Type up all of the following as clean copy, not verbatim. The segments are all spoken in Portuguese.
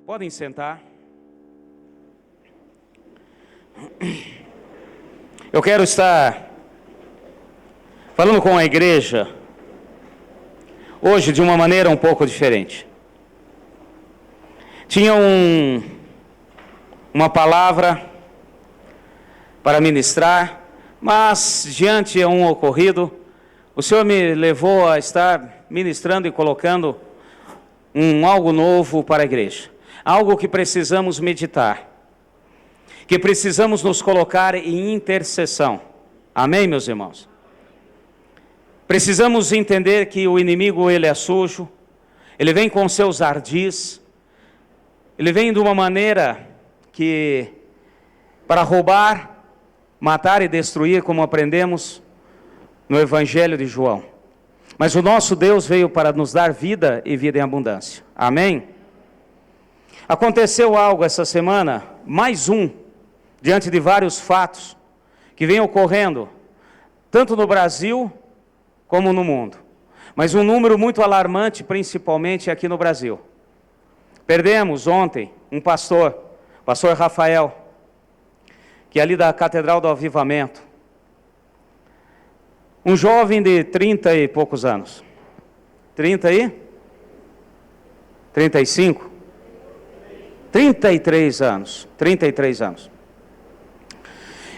Podem sentar. Eu quero estar falando com a igreja hoje de uma maneira um pouco diferente. Tinha uma palavra para ministrar, mas diante de um ocorrido, o Senhor me levou a estar ministrando e colocando algo novo para a igreja. Algo que precisamos meditar, que precisamos nos colocar em intercessão. Amém, meus irmãos? Precisamos entender que o inimigo, ele é sujo, ele vem com seus ardis, ele vem de uma maneira que, para roubar, matar e destruir, como aprendemos no Evangelho de João. Mas o nosso Deus veio para nos dar vida e vida em abundância. Amém? Aconteceu algo essa semana, mais diante de vários fatos que vêm ocorrendo, tanto no Brasil como no mundo. Mas um número muito alarmante, principalmente aqui no Brasil. Perdemos ontem um pastor Rafael, que é ali da Catedral do Avivamento. Um jovem de 30 e poucos anos. 35? 33 anos.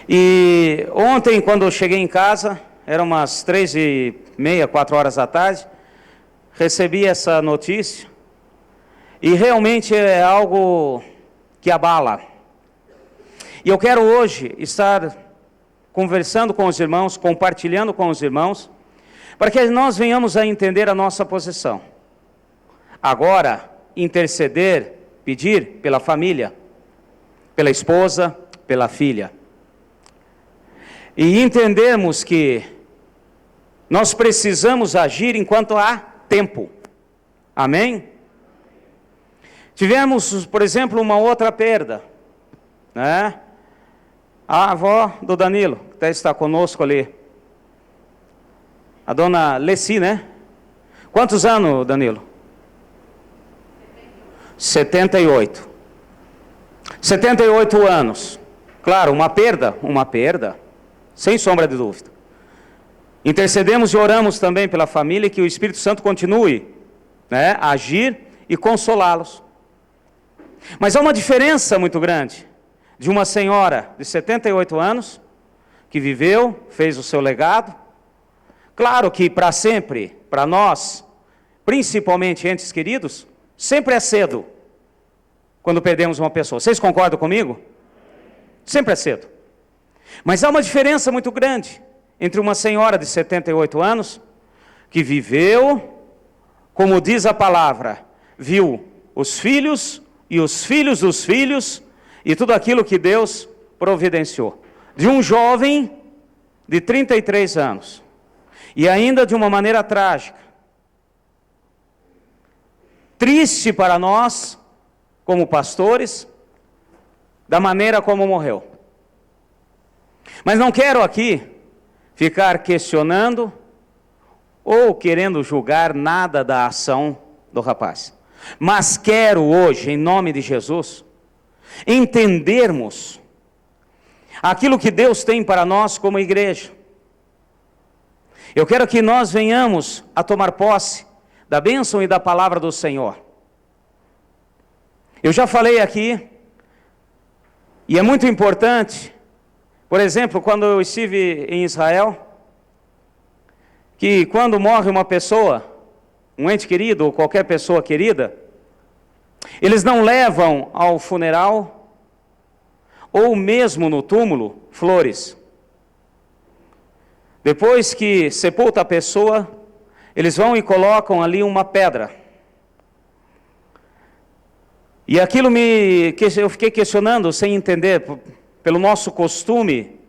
E ontem, quando eu cheguei em casa, eram umas 3h30, 4 horas da tarde, recebi essa notícia, e realmente é algo que abala. E eu quero hoje estar conversando com os irmãos, compartilhando com os irmãos, para que nós venhamos a entender a nossa posição. Agora, interceder, pedir pela família, pela esposa, pela filha. E entendermos que nós precisamos agir enquanto há tempo. Amém? Tivemos, por exemplo, uma outra perda, né? A avó do Danilo, que até está conosco ali. A dona Leci, né? Quantos anos, Danilo? 78. 78 anos. Claro, uma perda, sem sombra de dúvida. Intercedemos e oramos também pela família, que o Espírito Santo continue, né, a agir e consolá-los. Mas há uma diferença muito grande de uma senhora de 78 anos, que viveu, fez o seu legado. Claro que para sempre, para nós, principalmente entes queridos, sempre é cedo quando perdemos uma pessoa. Vocês concordam comigo? Sempre é cedo. Mas há uma diferença muito grande entre uma senhora de 78 anos, que viveu, como diz a palavra, viu os filhos e os filhos dos filhos, e tudo aquilo que Deus providenciou. De um jovem de 33 anos. E ainda de uma maneira trágica. Triste para nós, como pastores, da maneira como morreu. Mas não quero aqui ficar questionando ou querendo julgar nada da ação do rapaz. Mas quero hoje, em nome de Jesus, entendermos aquilo que Deus tem para nós como igreja. Eu quero que nós venhamos a tomar posse da bênção e da palavra do Senhor. Eu já falei aqui, e é muito importante, por exemplo, quando eu estive em Israel, que quando morre uma pessoa, um ente querido ou qualquer pessoa querida, eles não levam ao funeral ou mesmo no túmulo flores. Depois que sepulta a pessoa, eles vão e colocam ali uma pedra. E aquilo eu fiquei questionando, sem entender, pelo nosso costume.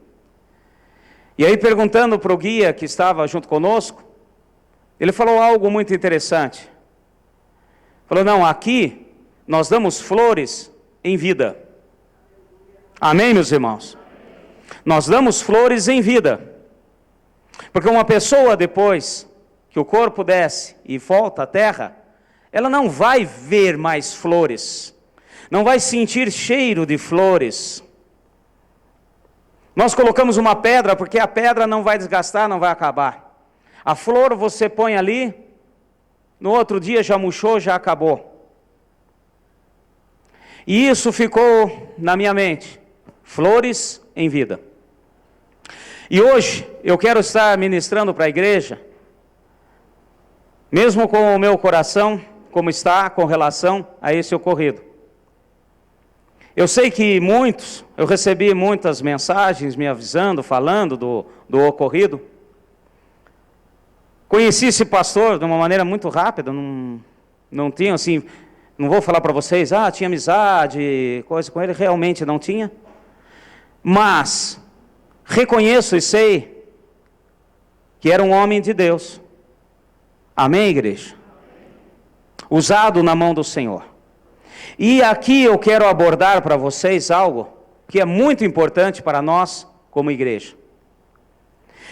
E aí perguntando para o guia que estava junto conosco, ele falou algo muito interessante. Falou, não, aqui nós damos flores em vida. Amém, meus irmãos? Nós damos flores em vida. Porque uma pessoa, depois que o corpo desce e volta à terra, ela não vai ver mais flores. não vai sentir cheiro de flores. Nós colocamos uma pedra porque a pedra não vai desgastar, não vai acabar. A flor você põe ali, no outro dia já murchou, já acabou. E isso ficou na minha mente, flores em vida. E hoje eu quero estar ministrando para a igreja, mesmo com o meu coração, como está com relação a esse ocorrido. Eu sei que eu recebi muitas mensagens me avisando, falando do ocorrido. Conheci esse pastor de uma maneira muito rápida, não tinha assim, não vou falar para vocês, tinha amizade, coisa com ele, realmente não tinha. Mas reconheço e sei que era um homem de Deus. Amém, igreja? Usado na mão do Senhor. E aqui eu quero abordar para vocês algo que é muito importante para nós como igreja.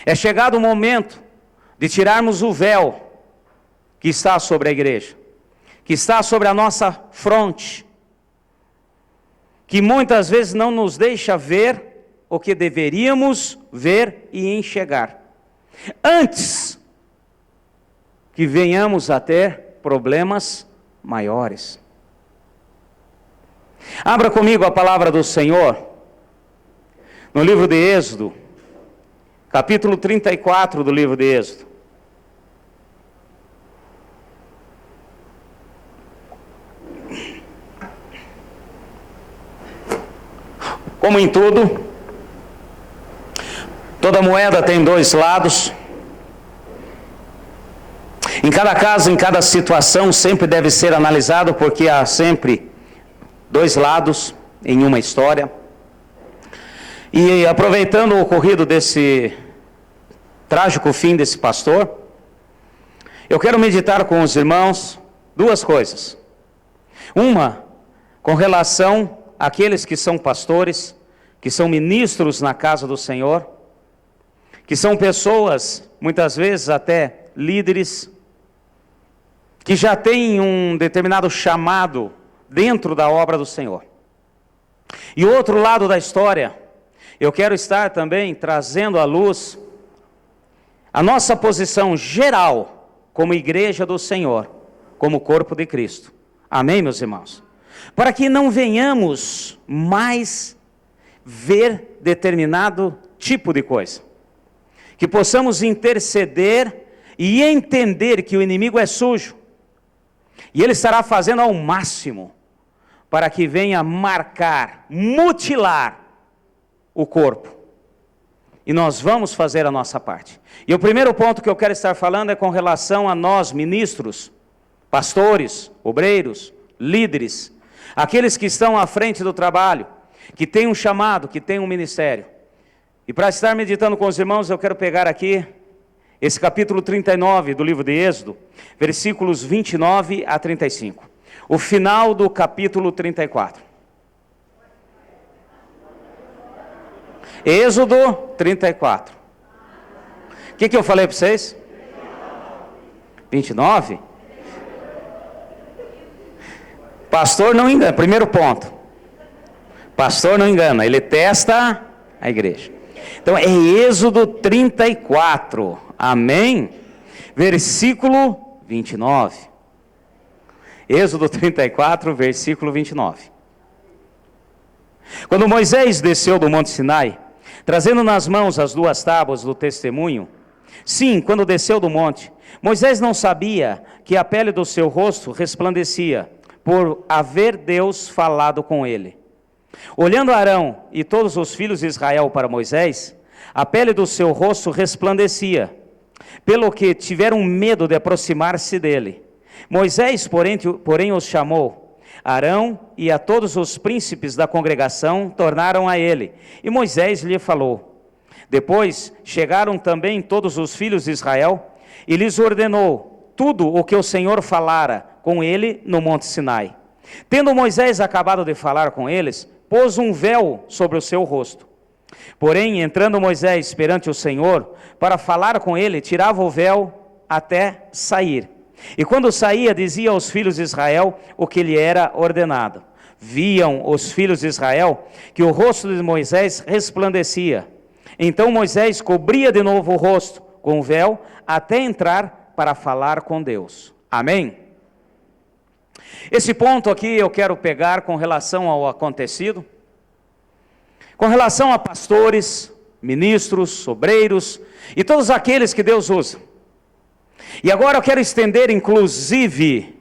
É chegado o momento de tirarmos o véu que está sobre a igreja, que está sobre a nossa fronte, que muitas vezes não nos deixa ver o que deveríamos ver e enxergar, antes que venhamos a ter problemas maiores. Abra comigo a palavra do Senhor, no livro de Êxodo, capítulo 34 do livro de Êxodo. Como em tudo, toda moeda tem dois lados. Em cada caso, em cada situação, sempre deve ser analisado, porque há sempre dois lados em uma história. E aproveitando o ocorrido desse trágico fim desse pastor, eu quero meditar com os irmãos duas coisas. Uma, com relação àqueles que são pastores, que são ministros na casa do Senhor, que são pessoas, muitas vezes até líderes, que já têm um determinado chamado dentro da obra do Senhor. E o outro lado da história, eu quero estar também trazendo à luz a nossa posição geral como igreja do Senhor, como corpo de Cristo. Amém, meus irmãos? Para que não venhamos mais ver determinado tipo de coisa. Que possamos interceder e entender que o inimigo é sujo. E ele estará fazendo ao máximo para que venha marcar, mutilar o corpo. E nós vamos fazer a nossa parte. E o primeiro ponto que eu quero estar falando é com relação a nós, ministros, pastores, obreiros, líderes, aqueles que estão à frente do trabalho, que têm um chamado, que têm um ministério. E para estar meditando com os irmãos, eu quero pegar aqui esse capítulo 39 do livro de Êxodo, versículos 29 a 35. O final do capítulo 34. Êxodo 34. O que eu falei para vocês? 29? Pastor não engana, primeiro ponto. Pastor não engana, ele testa a igreja. Então é Êxodo 34, amém? Versículo 29. Êxodo 34, versículo 29. Quando Moisés desceu do Monte Sinai, trazendo nas mãos as duas tábuas do testemunho, sim, quando desceu do monte, Moisés não sabia que a pele do seu rosto resplandecia, por haver Deus falado com ele. Olhando Arão e todos os filhos de Israel para Moisés, a pele do seu rosto resplandecia, pelo que tiveram medo de aproximar-se dele. Moisés, porém os chamou. Arão e a todos os príncipes da congregação tornaram a ele, e Moisés lhe falou. Depois chegaram também todos os filhos de Israel, e lhes ordenou tudo o que o Senhor falara com ele no Monte Sinai. Tendo Moisés acabado de falar com eles, pôs um véu sobre o seu rosto. Porém, entrando Moisés perante o Senhor, para falar com ele, tirava o véu até sair. E quando saía, dizia aos filhos de Israel o que lhe era ordenado. viam os filhos de Israel que o rosto de Moisés resplandecia. Então Moisés cobria de novo o rosto com o véu até entrar para falar com Deus. Amém? Esse ponto aqui eu quero pegar com relação ao acontecido, com relação a pastores, ministros, obreiros e todos aqueles que Deus usa. E agora eu quero estender inclusive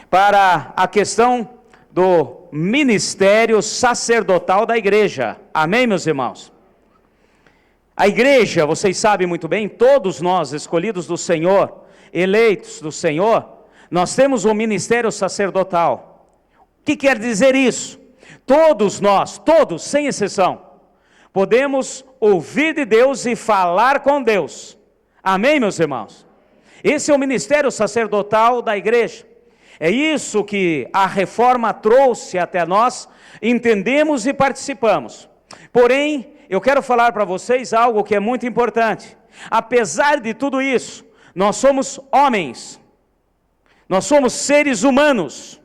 para a questão do ministério sacerdotal da igreja. Amém, meus irmãos? A igreja, vocês sabem muito bem, todos nós escolhidos do Senhor, eleitos do Senhor, nós temos um ministério sacerdotal. O que quer dizer isso? Todos nós, todos, sem exceção, podemos ouvir de Deus e falar com Deus. Amém, meus irmãos? Esse é o ministério sacerdotal da igreja. É isso que a reforma trouxe até nós, entendemos e participamos. Porém, eu quero falar para vocês algo que é muito importante. Apesar de tudo isso, nós somos homens, nós somos seres humanos,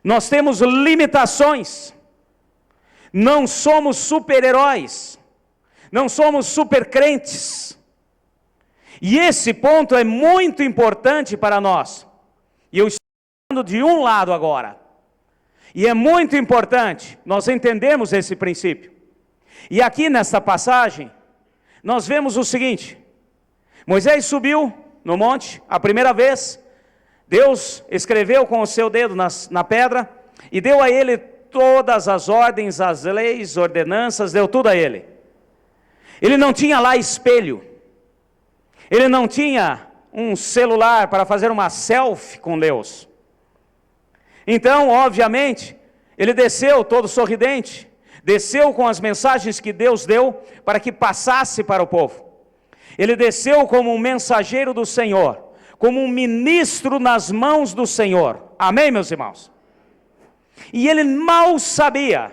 nós temos limitações, não somos super-heróis, não somos super-crentes. E esse ponto é muito importante para nós. E eu estou falando de um lado agora. E é muito importante nós entendermos esse princípio. E aqui nesta passagem, nós vemos o seguinte: Moisés subiu no monte, a primeira vez, Deus escreveu com o seu dedo na pedra, e deu a ele todas as ordens, as leis, ordenanças, deu tudo a ele. Ele não tinha lá espelho, ele não tinha um celular para fazer uma selfie com Deus. Então, obviamente, ele desceu todo sorridente, desceu com as mensagens que Deus deu para que passasse para o povo. Ele desceu como um mensageiro do Senhor, como um ministro nas mãos do Senhor. Amém, meus irmãos? E ele mal sabia,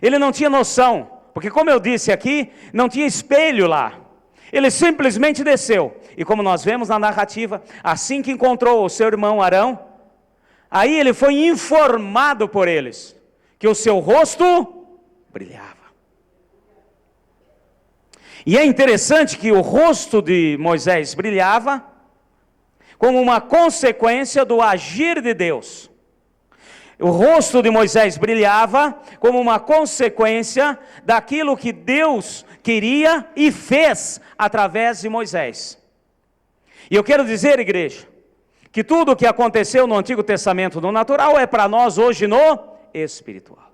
ele não tinha noção, porque como eu disse aqui, não tinha espelho lá. Ele simplesmente desceu, e como nós vemos na narrativa, assim que encontrou o seu irmão Arão, aí ele foi informado por eles, que o seu rosto brilhava. E é interessante que o rosto de Moisés brilhava, como uma consequência do agir de Deus. O rosto de Moisés brilhava como uma consequência daquilo que Deus queria e fez através de Moisés. E eu quero dizer, igreja, que tudo o que aconteceu no Antigo Testamento no natural é para nós hoje no espiritual.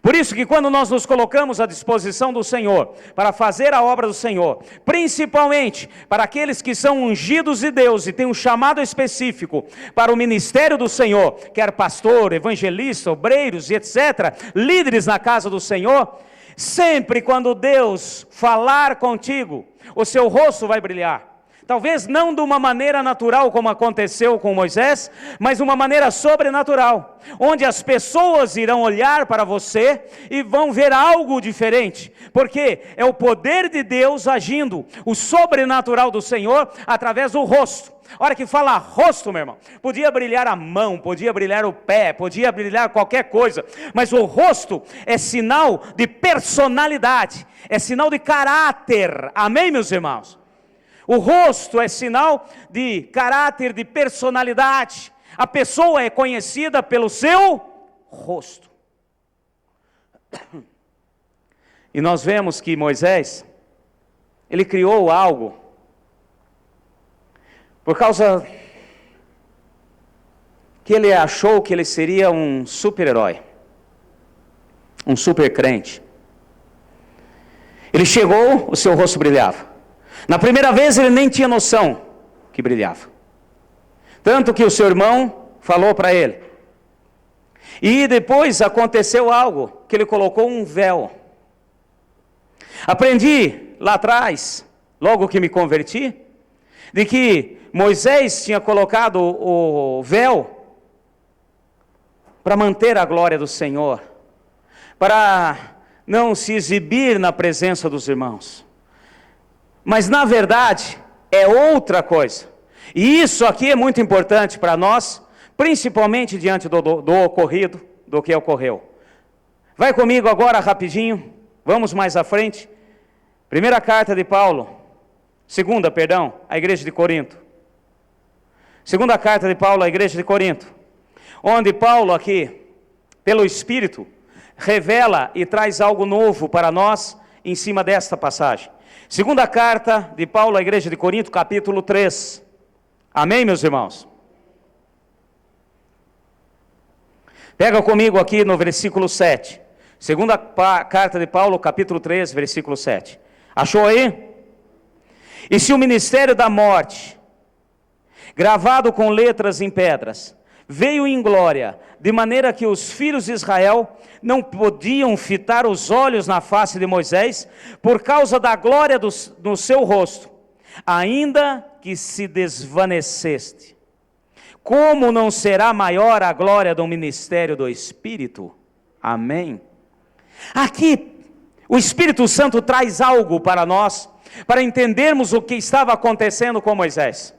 Por isso que quando nós nos colocamos à disposição do Senhor, para fazer a obra do Senhor, principalmente para aqueles que são ungidos de Deus e têm um chamado específico para o ministério do Senhor, quer pastor, evangelista, obreiros e etc., líderes na casa do Senhor, sempre quando Deus falar contigo, o seu rosto vai brilhar. Talvez não de uma maneira natural como aconteceu com Moisés, mas de uma maneira sobrenatural, onde as pessoas irão olhar para você e vão ver algo diferente, porque é o poder de Deus agindo, o sobrenatural do Senhor através do rosto. A hora que fala rosto, meu irmão, podia brilhar a mão, podia brilhar o pé, podia brilhar qualquer coisa, mas o rosto é sinal de personalidade, é sinal de caráter. Amém, meus irmãos? O rosto é sinal de caráter, de personalidade. A pessoa é conhecida pelo seu rosto. E nós vemos que Moisés, ele criou algo, por causa que ele achou que ele seria um super-herói, um super-crente. Ele chegou, o seu rosto brilhava. Na primeira vez ele nem tinha noção que brilhava. Tanto que o seu irmão falou para ele. E depois aconteceu algo, que ele colocou um véu. Aprendi lá atrás, logo que me converti, de que Moisés tinha colocado o véu para manter a glória do Senhor, para não se exibir na presença dos irmãos. Mas na verdade é outra coisa. E isso aqui é muito importante para nós, principalmente diante do ocorrido, do que ocorreu. Vai comigo agora rapidinho, vamos mais à frente. Primeira carta de Paulo, segunda, perdão, à igreja de Corinto. Segunda carta de Paulo à igreja de Corinto, onde Paulo aqui, pelo Espírito, revela e traz algo novo para nós em cima desta passagem. Segunda carta de Paulo à igreja de Corinto, capítulo 3. Amém, meus irmãos? Pega comigo aqui no versículo 7. Segunda carta de Paulo, capítulo 3, versículo 7. Achou aí? E se o ministério da morte, gravado com letras em pedras, veio em glória, de maneira que os filhos de Israel não podiam fitar os olhos na face de Moisés, por causa da glória no seu rosto, ainda que se desvaneceste. Como não será maior a glória do ministério do Espírito? Amém. Aqui, o Espírito Santo traz algo para nós, para entendermos o que estava acontecendo com Moisés.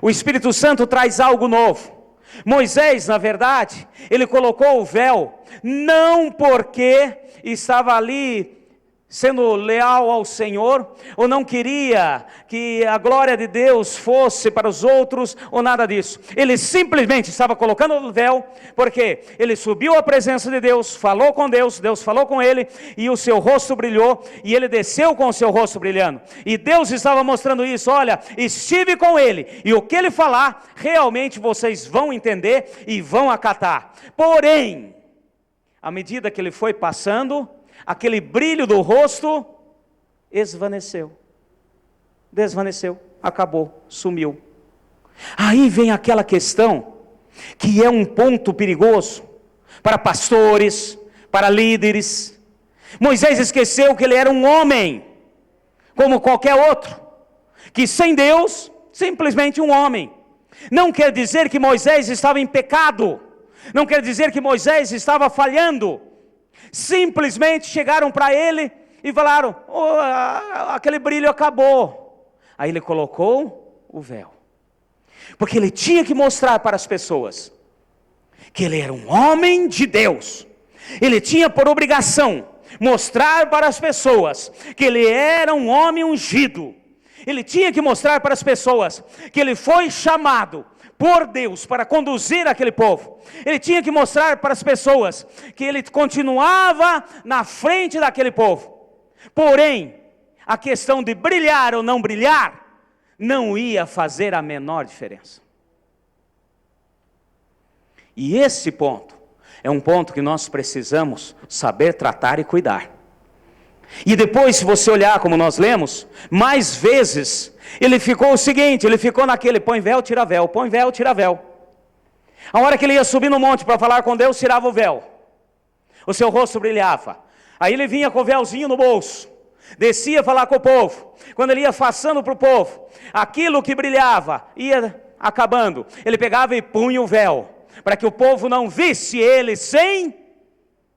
O Espírito Santo traz algo novo. Moisés, na verdade, ele colocou o véu, não porque estava ali sendo leal ao Senhor, ou não queria que a glória de Deus fosse para os outros, ou nada disso. Ele simplesmente estava colocando o véu, porque ele subiu à presença de Deus, falou com Deus, Deus falou com ele, e o seu rosto brilhou, e ele desceu com o seu rosto brilhando. E Deus estava mostrando isso: olha, estive com ele, e o que ele falar, realmente vocês vão entender e vão acatar. Porém, à medida que ele foi passando, aquele brilho do rosto desvaneceu, acabou, sumiu. Aí vem aquela questão, que é um ponto perigoso, para pastores, para líderes. Moisés esqueceu que ele era um homem, como qualquer outro, que sem Deus, simplesmente um homem. Não quer dizer que Moisés estava em pecado, não quer dizer que Moisés estava falhando. Simplesmente chegaram para ele e falaram: aquele brilho acabou. Aí ele colocou o véu, porque ele tinha que mostrar para as pessoas que ele era um homem de Deus. Ele tinha por obrigação mostrar para as pessoas que ele era um homem ungido. Ele tinha que mostrar para as pessoas que ele foi chamado por Deus para conduzir aquele povo. Ele tinha que mostrar para as pessoas que ele continuava na frente daquele povo. Porém, a questão de brilhar ou não brilhar não ia fazer a menor diferença. E esse ponto é um ponto que nós precisamos saber tratar e cuidar. E depois, se você olhar como nós lemos, mais vezes ele ficou o seguinte, ele ficou naquele: põe véu, tira véu, põe véu, tira véu. A hora que ele ia subir no monte para falar com Deus, tirava o véu, o seu rosto brilhava. Aí ele vinha com o véuzinho no bolso, descia falar com o povo. Quando ele ia passando para o povo, aquilo que brilhava ia acabando. Ele pegava e punha o véu, para que o povo não visse ele sem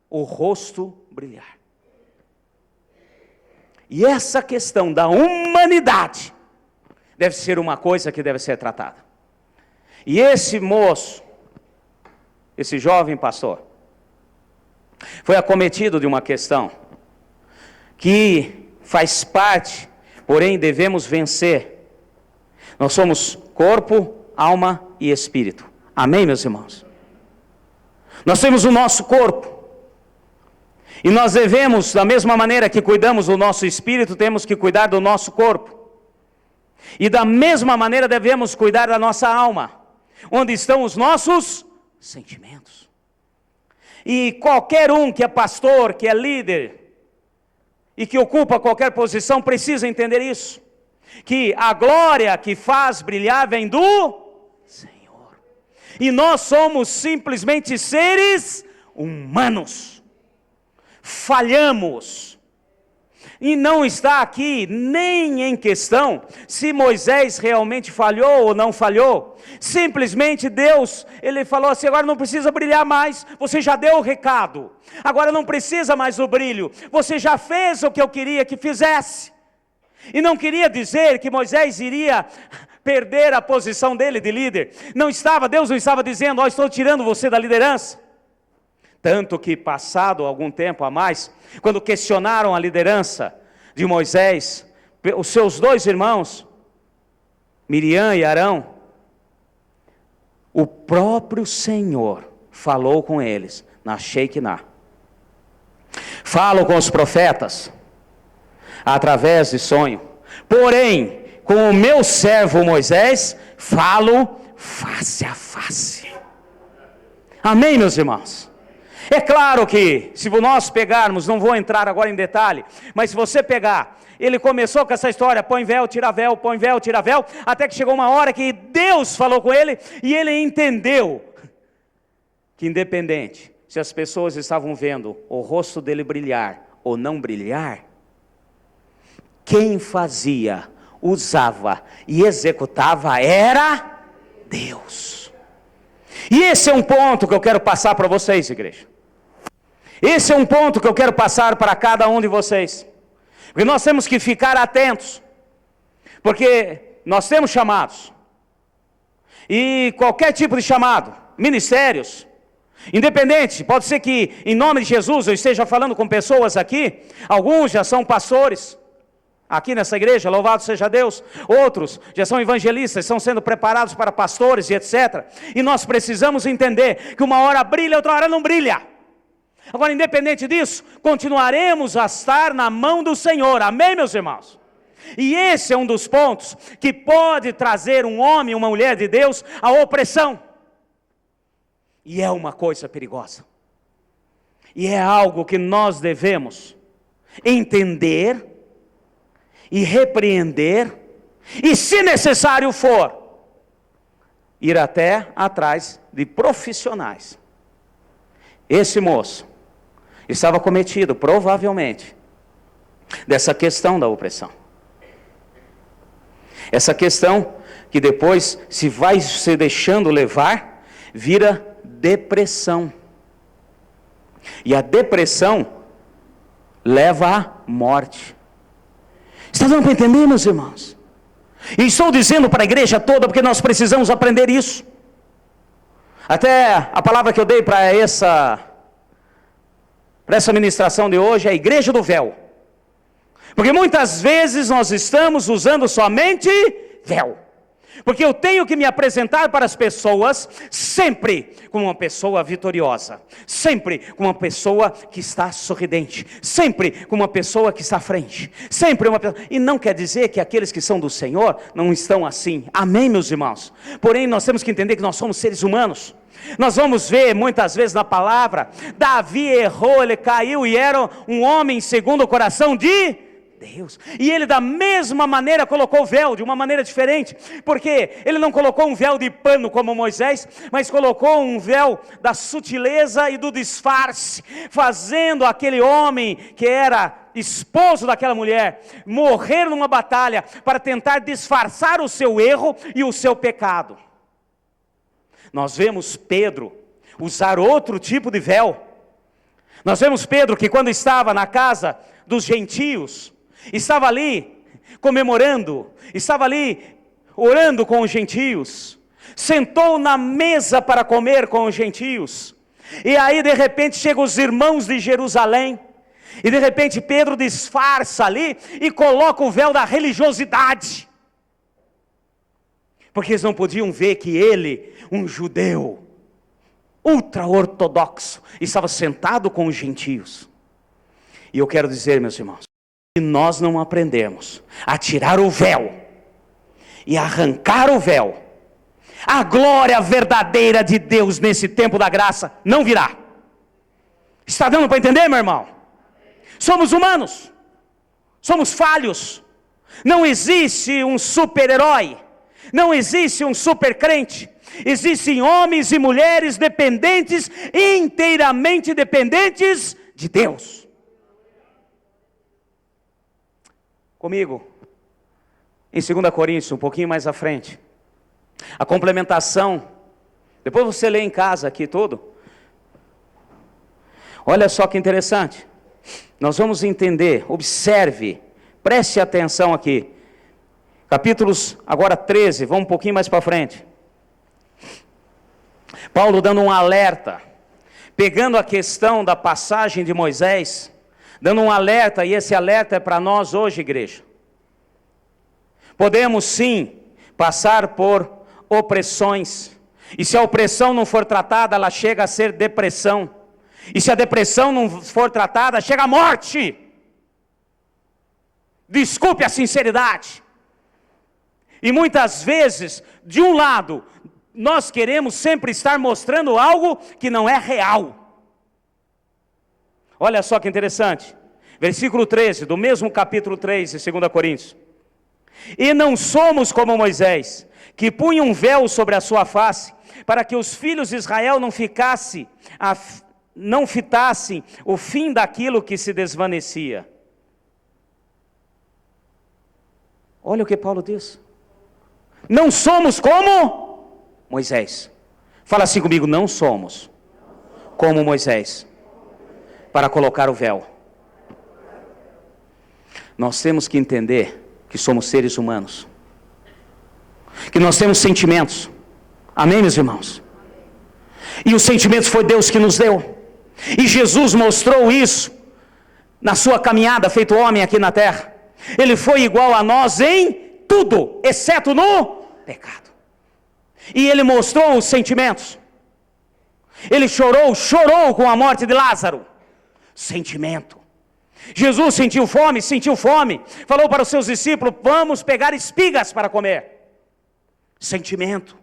o rosto brilhar. E essa questão da humanidade deve ser uma coisa que deve ser tratada. E esse moço, esse jovem pastor, foi acometido de uma questão que faz parte, porém devemos vencer. Nós somos corpo, alma e espírito. Amém, meus irmãos? Nós temos o nosso corpo. E nós devemos, da mesma maneira que cuidamos do nosso espírito, temos que cuidar do nosso corpo. E da mesma maneira devemos cuidar da nossa alma, onde estão os nossos sentimentos. E qualquer um que é pastor, que é líder, e que ocupa qualquer posição, precisa entender isso. Que a glória que faz brilhar vem do Senhor. E nós somos simplesmente seres humanos. Falhamos, e não está aqui nem em questão se Moisés realmente falhou ou não falhou. Simplesmente Deus, ele falou assim: agora não precisa brilhar mais, você já deu o recado, agora não precisa mais do brilho, você já fez o que eu queria que fizesse. E não queria dizer que Moisés iria perder a posição dele de líder. Não estava, Deus não estava dizendo: estou tirando você da liderança. Tanto que, passado algum tempo a mais, quando questionaram a liderança de Moisés, os seus 2 irmãos, Miriam e Arão, o próprio Senhor falou com eles na Shekinah. Falo com os profetas através de sonho, porém, com o meu servo Moisés, falo face a face. Amém, meus irmãos? É claro que, se nós pegarmos, não vou entrar agora em detalhe, mas se você pegar, ele começou com essa história, põe véu, tira véu, põe véu, tira véu, até que chegou uma hora que Deus falou com ele, e ele entendeu, que independente, se as pessoas estavam vendo o rosto dele brilhar, ou não brilhar, quem fazia, usava e executava era Deus. E esse é um ponto que eu quero passar para vocês, igreja. Esse é um ponto que eu quero passar para cada um de vocês. Porque nós temos que ficar atentos. Porque nós temos chamados. E qualquer tipo de chamado, ministérios, independente, pode ser que em nome de Jesus eu esteja falando com pessoas aqui, alguns já são pastores, aqui nessa igreja, louvado seja Deus. Outros já são evangelistas, estão sendo preparados para pastores e etc. E nós precisamos entender que uma hora brilha, outra hora não brilha. Agora, independente disso, continuaremos a estar na mão do Senhor. Amém, meus irmãos? E esse é um dos pontos que pode trazer um homem, uma mulher de Deus, à opressão. E é uma coisa perigosa. E é algo que nós devemos entender e repreender, e se necessário for, ir até atrás de profissionais. Esse moço estava cometido, provavelmente, dessa questão da opressão. Essa questão que depois, se vai se deixando levar, vira depressão. E a depressão leva à morte. Está dando para entender, meus irmãos? E estou dizendo para a igreja toda, porque nós precisamos aprender isso. Até a palavra que eu dei para essa ministração de hoje é a igreja do véu. Porque muitas vezes nós estamos usando somente véu. Porque eu tenho que me apresentar para as pessoas sempre como uma pessoa vitoriosa, sempre como uma pessoa que está sorridente, sempre como uma pessoa que está à frente, sempre uma pessoa... E não quer dizer que aqueles que são do Senhor não estão assim. Amém, meus irmãos? Porém, nós temos que entender que nós somos seres humanos. Nós vamos ver muitas vezes na palavra, Davi errou, ele caiu e era um homem segundo o coração de Deus. E ele da mesma maneira colocou o véu, de uma maneira diferente, porque ele não colocou um véu de pano como Moisés, mas colocou um véu da sutileza e do disfarce, fazendo aquele homem que era esposo daquela mulher, morrer numa batalha, para tentar disfarçar o seu erro e o seu pecado. Nós vemos Pedro usar outro tipo de véu. Nós vemos Pedro que quando estava na casa dos gentios, estava ali comemorando, estava ali orando com os gentios, sentou na mesa para comer com os gentios, e aí de repente chegam os irmãos de Jerusalém, e de repente Pedro disfarça ali, e coloca o véu da religiosidade, porque eles não podiam ver que ele, um judeu, ultra-ortodoxo, estava sentado com os gentios. E eu quero dizer, meus irmãos, se nós não aprendermos a tirar o véu e arrancar o véu, a glória verdadeira de Deus nesse tempo da graça não virá. Está dando para entender, meu irmão? Somos humanos, somos falhos, não existe um super-herói, não existe um super-crente, existem homens e mulheres dependentes, inteiramente dependentes de Deus. Comigo, em 2 Coríntios, um pouquinho mais à frente, a complementação, depois você lê em casa aqui tudo, olha só que interessante, nós vamos entender, observe, preste atenção aqui, capítulos agora 13, vamos um pouquinho mais para frente, Paulo dando um alerta, pegando a questão da passagem de Moisés, dando um alerta, e esse alerta é para nós hoje, igreja. Podemos sim passar por opressões, e se a opressão não for tratada, ela chega a ser depressão, e se a depressão não for tratada, chega a morte. Desculpe a sinceridade. E muitas vezes, de um lado, nós queremos sempre estar mostrando algo que não é real. Olha só que interessante, versículo 13, do mesmo capítulo 3 de 2 Coríntios. E não somos como Moisés, que punha um véu sobre a sua face, para que os filhos de Israel não fitassem o fim daquilo que se desvanecia. Olha o que Paulo diz. Não somos como Moisés. Fala assim comigo, não somos como Moisés, para colocar o véu. Nós temos que entender que somos seres humanos, que nós temos sentimentos. Amém, meus irmãos? E os sentimentos foi Deus que nos deu. E Jesus mostrou isso na sua caminhada, feito homem aqui na terra. Ele foi igual a nós em tudo, exceto no pecado. E ele mostrou os sentimentos. Ele chorou com a morte de Lázaro. Sentimento. Jesus sentiu fome. Falou para os seus discípulos, vamos pegar espigas para comer. Sentimento.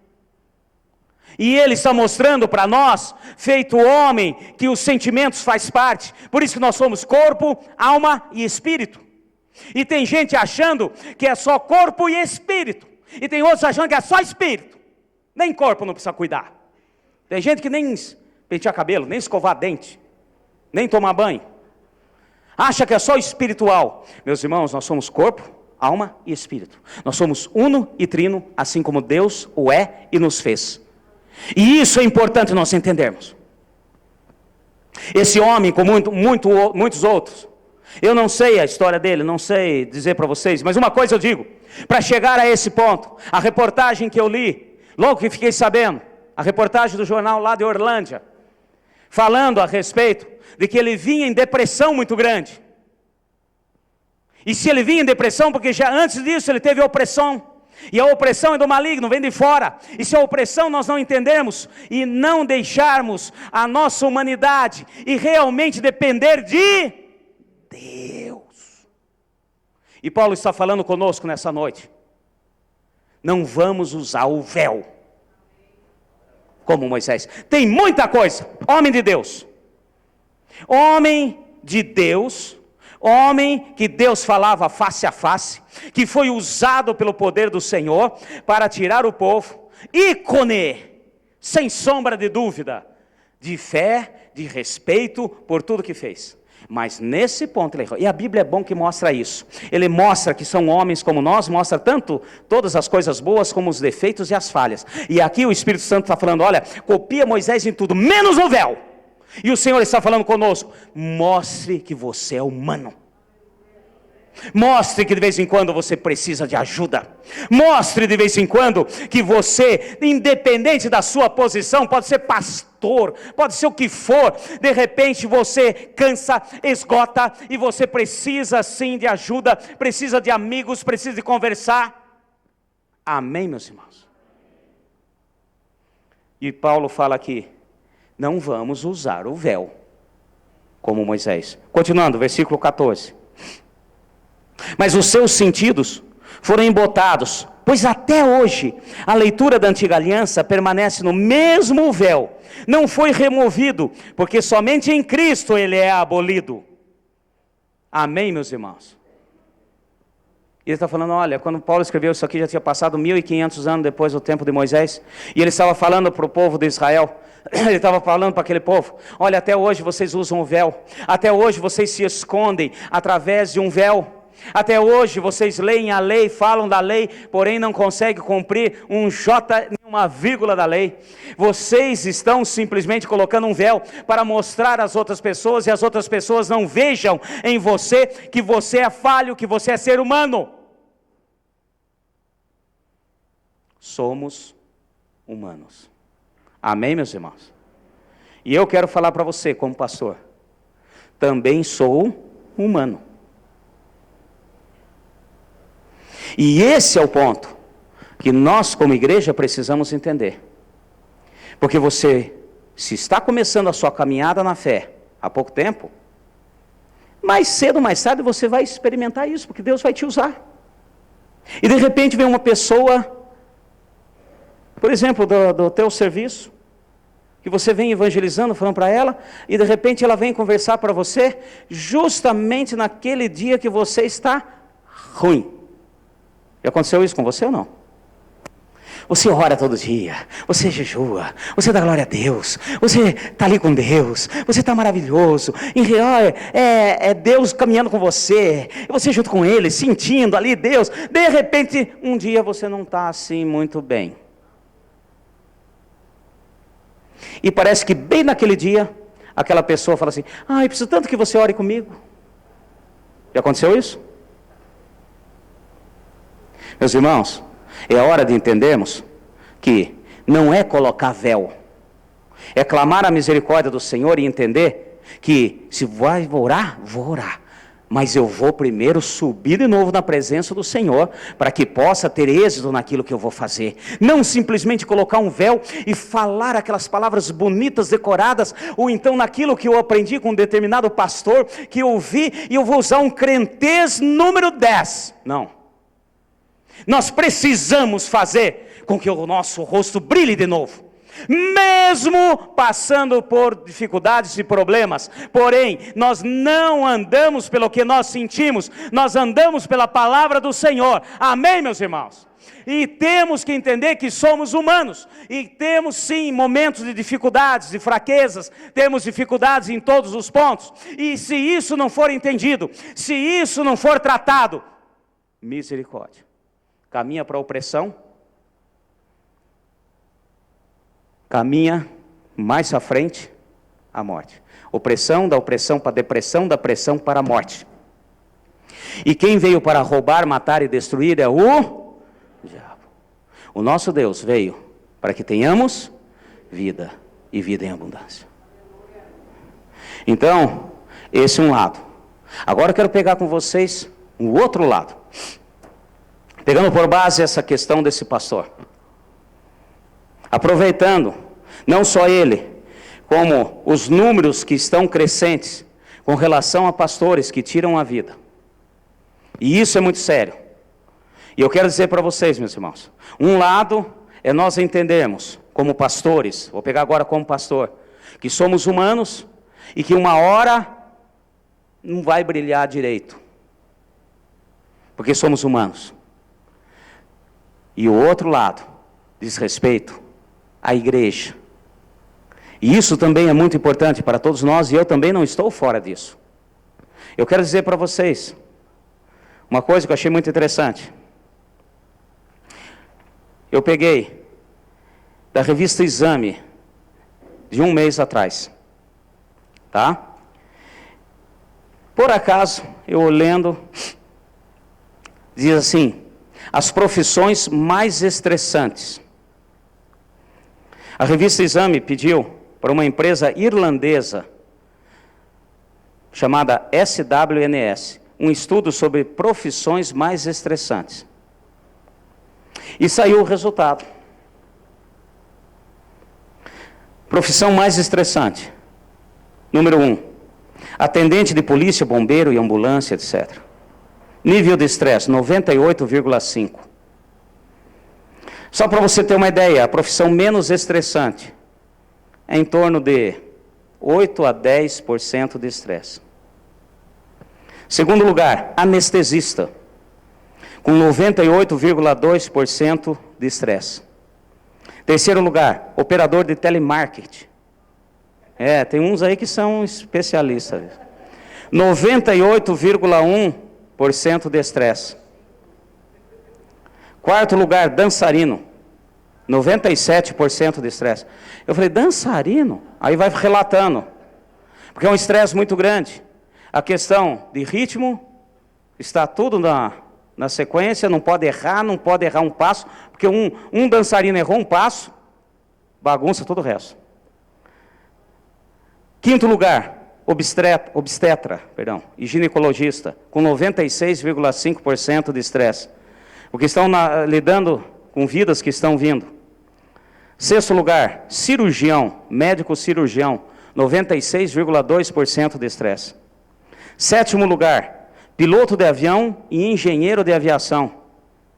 E ele está mostrando para nós, feito homem, que os sentimentos faz parte. Por isso que nós somos corpo, alma e espírito. E tem gente achando que é só corpo e espírito. E tem outros achando que é só espírito. Nem corpo não precisa cuidar. Tem gente que nem pentear cabelo, nem escovar dente, nem tomar banho. Acha que é só espiritual. Meus irmãos, nós somos corpo, alma e espírito. Nós somos uno e trino, assim como Deus o é e nos fez. E isso é importante nós entendermos. Esse homem, com muitos outros, eu não sei a história dele, não sei dizer para vocês, mas uma coisa eu digo, para chegar a esse ponto, a reportagem que eu li, logo que fiquei sabendo, a reportagem do jornal lá de Orlândia, falando a respeito de que ele vinha em depressão muito grande. E se ele vinha em depressão, porque já antes disso ele teve opressão, e a opressão é do maligno, vem de fora. E se a opressão nós não entendermos e não deixarmos a nossa humanidade e realmente depender de Deus. E Paulo está falando conosco nessa noite. Não vamos usar o véu como Moisés. Tem muita coisa. Homem de Deus, homem que Deus falava face a face, que foi usado pelo poder do Senhor para tirar o povo, ícone, sem sombra de dúvida, de fé, de respeito por tudo que fez. Mas nesse ponto ele errou. E a Bíblia é bom que mostra isso. Ele mostra que são homens como nós, mostra tanto todas as coisas boas como os defeitos e as falhas. E aqui o Espírito Santo está falando, olha, copia Moisés em tudo, menos no véu. E o Senhor está falando conosco, mostre que você é humano. Mostre que de vez em quando você precisa de ajuda. Mostre de vez em quando que você, independente da sua posição, pode ser pastor, pode ser o que for, de repente você cansa, esgota, e você precisa sim de ajuda, precisa de amigos, precisa de conversar. Amém, meus irmãos? E Paulo fala aqui, não vamos usar o véu como Moisés. Continuando, versículo 14. Mas os seus sentidos foram embotados, pois até hoje a leitura da antiga aliança permanece no mesmo véu, não foi removido, porque somente em Cristo ele é abolido. Amém, meus irmãos? Ele está falando, olha, quando Paulo escreveu isso aqui, já tinha passado 1500 anos depois do tempo de Moisés, e ele estava falando para o povo de Israel, ele estava falando para aquele povo, olha, até hoje vocês usam o véu, até hoje vocês se escondem através de um véu, até hoje vocês leem a lei, falam da lei, porém não conseguem cumprir um J, nem uma vírgula da lei. Vocês estão simplesmente colocando um véu para mostrar às outras pessoas, e as outras pessoas não vejam em você que você é falho, que você é ser humano. Somos humanos. Amém, meus irmãos? E eu quero falar para você, como pastor, também sou humano. E esse é o ponto que nós, como igreja, precisamos entender. Porque você, se está começando a sua caminhada na fé há pouco tempo, mais cedo ou mais tarde você vai experimentar isso, porque Deus vai te usar. E de repente vem uma pessoa, por exemplo, do teu serviço, que você vem evangelizando, falando para ela, e de repente ela vem conversar para você, justamente naquele dia que você está ruim. Já aconteceu isso com você ou não? Você ora todo dia, você jejua, você dá glória a Deus, você está ali com Deus, você está maravilhoso, em real é Deus caminhando com você, você junto com Ele, sentindo ali Deus, de repente um dia você não está assim muito bem. E parece que bem naquele dia, aquela pessoa fala assim, eu preciso tanto que você ore comigo. Já aconteceu isso? Meus irmãos, é hora de entendermos que não é colocar véu, é clamar a misericórdia do Senhor e entender que se vou orar, mas eu vou primeiro subir de novo na presença do Senhor, para que possa ter êxito naquilo que eu vou fazer. Não simplesmente colocar um véu e falar aquelas palavras bonitas, decoradas, ou então naquilo que eu aprendi com um determinado pastor, que eu ouvi, e eu vou usar um crentez número 10. Não. Nós precisamos fazer com que o nosso rosto brilhe de novo. Mesmo passando por dificuldades e problemas, porém, nós não andamos pelo que nós sentimos, nós andamos pela palavra do Senhor. Amém, meus irmãos? E temos que entender que somos humanos, e temos sim momentos de dificuldades, de fraquezas, temos dificuldades em todos os pontos, e se isso não for entendido, se isso não for tratado, misericórdia, caminha para a opressão, caminha mais à frente a morte. Opressão, da opressão para a depressão, da pressão para a morte. E quem veio para roubar, matar e destruir é o diabo. O nosso Deus veio para que tenhamos vida, e vida em abundância. Então, esse é um lado. Agora eu quero pegar com vocês o outro lado. Pegando por base essa questão desse pastor. Aproveitando, não só ele, como os números que estão crescentes com relação a pastores que tiram a vida. E isso é muito sério. E eu quero dizer para vocês, meus irmãos, um lado é nós entendermos, como pastores, vou pegar agora como pastor, que somos humanos e que uma hora não vai brilhar direito, porque somos humanos. E o outro lado diz respeito à igreja. E isso também é muito importante para todos nós, e eu também não estou fora disso. Eu quero dizer para vocês uma coisa que eu achei muito interessante. Eu peguei da revista Exame, de um mês atrás, tá? Por acaso, eu lendo, diz assim, as profissões mais estressantes. A revista Exame pediu para uma empresa irlandesa, chamada SWNS, um estudo sobre profissões mais estressantes. E saiu o resultado. Profissão mais estressante. Número 1, atendente de polícia, bombeiro e ambulância, etc. Nível de estresse, 98,5. Só para você ter uma ideia, a profissão menos estressante é em torno de 8 a 10% de estresse. Segundo lugar, anestesista, com 98,2% de estresse. Terceiro lugar, operador de telemarketing. Tem uns aí que são especialistas. 98,1% de estresse. Quarto lugar, dançarino. 97% de estresse. Eu falei, dançarino? Aí vai relatando. Porque é um estresse muito grande. A questão de ritmo, está tudo na sequência, não pode errar um passo, porque um dançarino errou um passo, bagunça todo o resto. Quinto lugar, obstetra, e ginecologista, com 96,5% de estresse, porque estão lidando com vidas que estão vindo. Sexto lugar, cirurgião, médico cirurgião, 96,2% de estresse. Sétimo lugar, piloto de avião e engenheiro de aviação,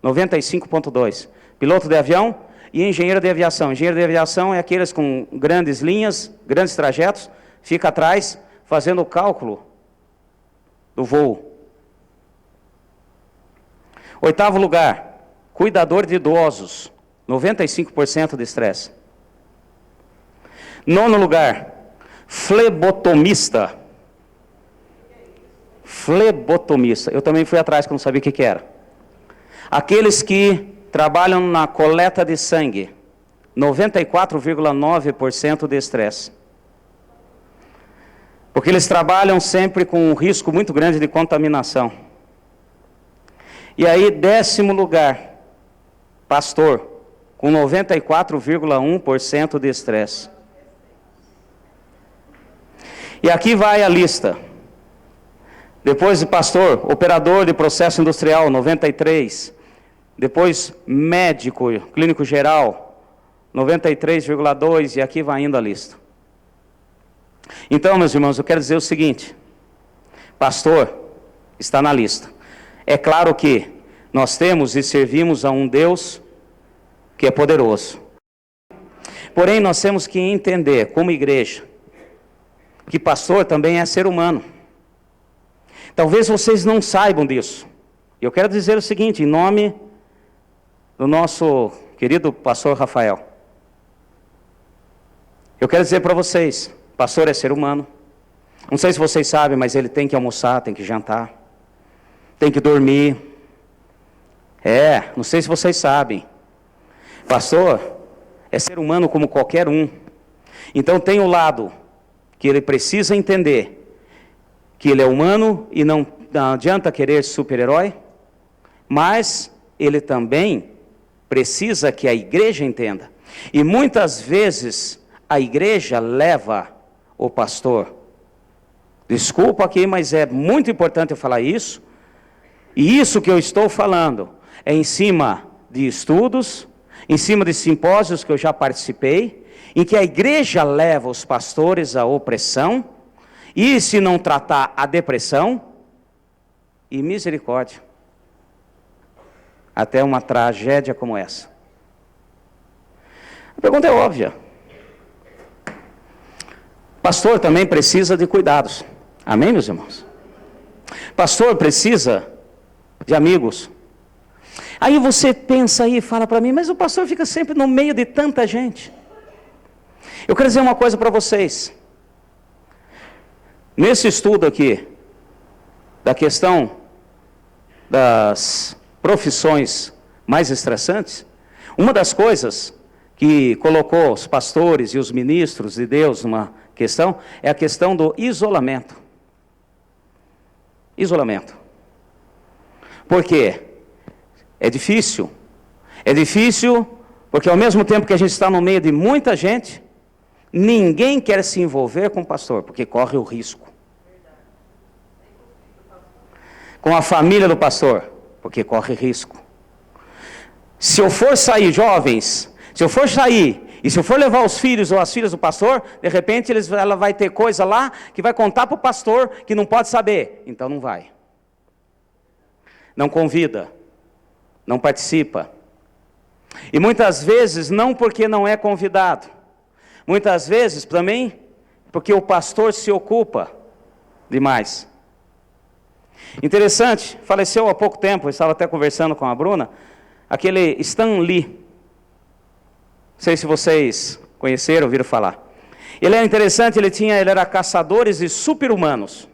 95,2%. Piloto de avião e engenheiro de aviação. Engenheiro de aviação é aqueles com grandes linhas, grandes trajetos, fica atrás fazendo o cálculo do voo. Oitavo lugar, cuidador de idosos, 95% de estresse. Nono lugar, flebotomista. Flebotomista. Eu também fui atrás, que eu não sabia o que era. Aqueles que trabalham na coleta de sangue, 94,9% de estresse. Porque eles trabalham sempre com um risco muito grande de contaminação. E aí, décimo lugar, pastor, com 94,1% de estresse. E aqui vai a lista. Depois de pastor, operador de processo industrial, 93%. Depois, médico, clínico geral, 93,2%, e aqui vai indo a lista. Então, meus irmãos, eu quero dizer o seguinte, pastor está na lista. É claro que nós temos e servimos a um Deus que é poderoso. Porém, nós temos que entender, como igreja, que pastor também é ser humano. Talvez vocês não saibam disso. Eu quero dizer o seguinte, em nome do nosso querido pastor Rafael. Eu quero dizer para vocês, pastor é ser humano. Não sei se vocês sabem, mas ele tem que almoçar, tem que jantar, tem que dormir. Não sei se vocês sabem. Pastor é ser humano como qualquer um. Então tem o lado que ele precisa entender, que ele é humano e não adianta querer super-herói, mas ele também precisa que a igreja entenda. E muitas vezes a igreja leva o pastor. Desculpa aqui, mas é muito importante eu falar isso. E isso que eu estou falando é em cima de estudos, em cima de simpósios que eu já participei, em que a igreja leva os pastores à opressão, e se não tratar a depressão, e misericórdia, até uma tragédia como essa. A pergunta é óbvia. Pastor também precisa de cuidados. Amém, meus irmãos? Pastor precisa de amigos. Aí você pensa aí e fala para mim, mas o pastor fica sempre no meio de tanta gente. Eu quero dizer uma coisa para vocês. Nesse estudo aqui, da questão das profissões mais estressantes, uma das coisas que colocou os pastores e os ministros de Deus numa questão, é a questão do isolamento. Isolamento. Por quê? É difícil porque ao mesmo tempo que a gente está no meio de muita gente, ninguém quer se envolver com o pastor, porque corre o risco. Com a família do pastor, porque corre risco. Se eu for sair, jovens, se eu for sair, e se eu for levar os filhos ou as filhas do pastor, de repente ela vai ter coisa lá, que vai contar para o pastor, que não pode saber, então não vai. Não convida, não participa. E muitas vezes, não porque não é convidado, muitas vezes também, porque o pastor se ocupa demais. Interessante, faleceu há pouco tempo, eu estava até conversando com a Bruna, aquele Stan Lee, não sei se vocês conheceram, ouviram falar. Ele era interessante, ele era caçadores de super-humanos.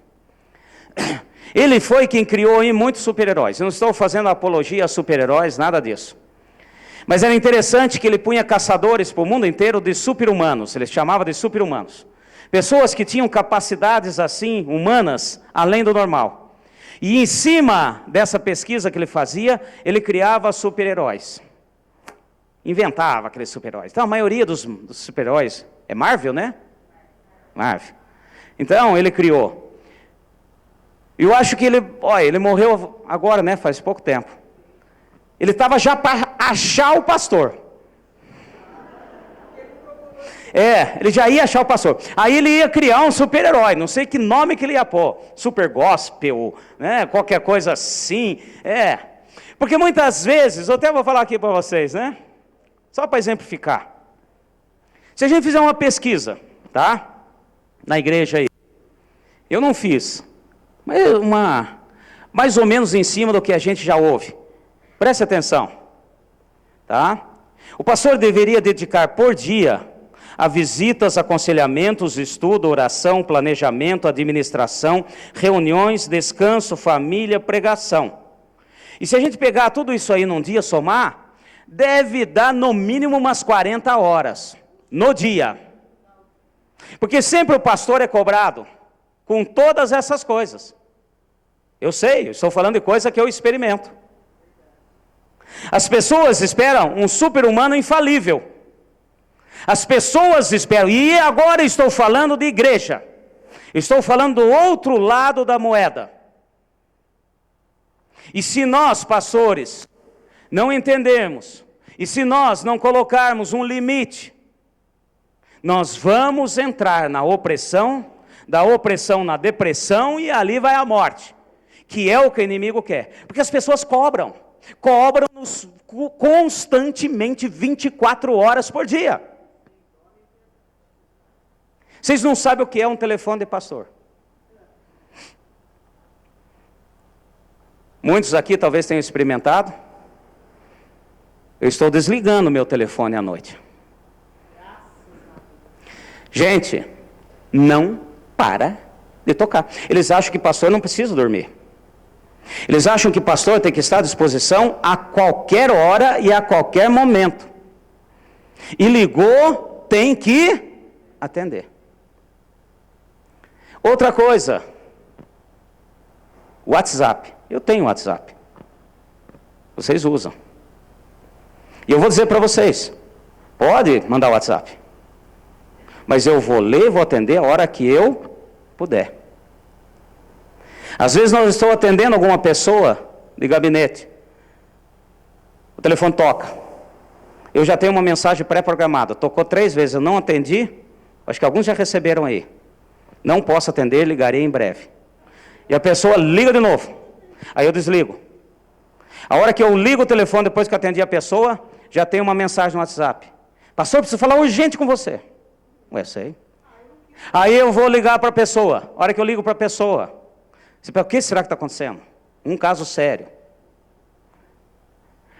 Ele foi quem criou aí muitos super-heróis. Eu não estou fazendo apologia a super-heróis, nada disso. Mas era interessante que ele punha caçadores para o mundo inteiro de super-humanos, ele chamava de super-humanos. Pessoas que tinham capacidades assim, humanas, além do normal. E em cima dessa pesquisa que ele fazia, ele criava super-heróis. Inventava aqueles super-heróis. Então a maioria dos super-heróis é Marvel, né? Marvel. Então, ele criou. Eu acho que ele morreu agora, né? Faz pouco tempo. Ele estava já para achar o pastor. Ele já ia achar o pastor. Aí ele ia criar um super-herói, não sei que nome que ele ia pôr. Super gospel, né? Qualquer coisa assim. Porque muitas vezes, eu até vou falar aqui para vocês, né? Só para exemplificar. Se a gente fizer uma pesquisa, tá? Na igreja aí. Eu não fiz. Mas mais ou menos em cima do que a gente já ouve. Preste atenção. Tá? O pastor deveria dedicar por dia a visitas, aconselhamentos, estudo, oração, planejamento, administração, reuniões, descanso, família, pregação. E se a gente pegar tudo isso aí num dia, somar, deve dar no mínimo umas 40 horas no dia. Porque sempre o pastor é cobrado com todas essas coisas. Eu sei, eu estou falando de coisa que eu experimento. As pessoas esperam um super-humano infalível. As pessoas esperam, e agora estou falando de igreja. Estou falando do outro lado da moeda. E se nós, pastores, não entendermos, e se nós não colocarmos um limite, nós vamos entrar na opressão, da opressão na depressão, e ali vai a morte, que é o que o inimigo quer. Porque as pessoas cobram-nos constantemente 24 horas por dia. Vocês não sabem o que é um telefone de pastor. Muitos aqui talvez tenham experimentado. Eu estou desligando meu telefone à noite. Gente, não para de tocar. Eles acham que pastor não precisa dormir. Eles acham que pastor tem que estar à disposição a qualquer hora e a qualquer momento. E ligou, tem que atender. Outra coisa, WhatsApp. Eu tenho WhatsApp. Vocês usam. E eu vou dizer para vocês, pode mandar WhatsApp. Mas eu vou ler, vou atender a hora que eu puder. Às vezes nós estamos atendendo alguma pessoa de gabinete. O telefone toca. Eu já tenho uma mensagem pré-programada. Tocou 3 vezes, eu não atendi. Acho que alguns já receberam aí. Não posso atender, ligarei em breve. E a pessoa liga de novo. Aí eu desligo. A hora que eu ligo o telefone, depois que eu atendi a pessoa, já tem uma mensagem no WhatsApp. Pastor, preciso falar urgente com você. Ué, sei. Aí eu vou ligar para a pessoa. A hora que eu ligo para a pessoa, você pensa, o que será que está acontecendo? Um caso sério.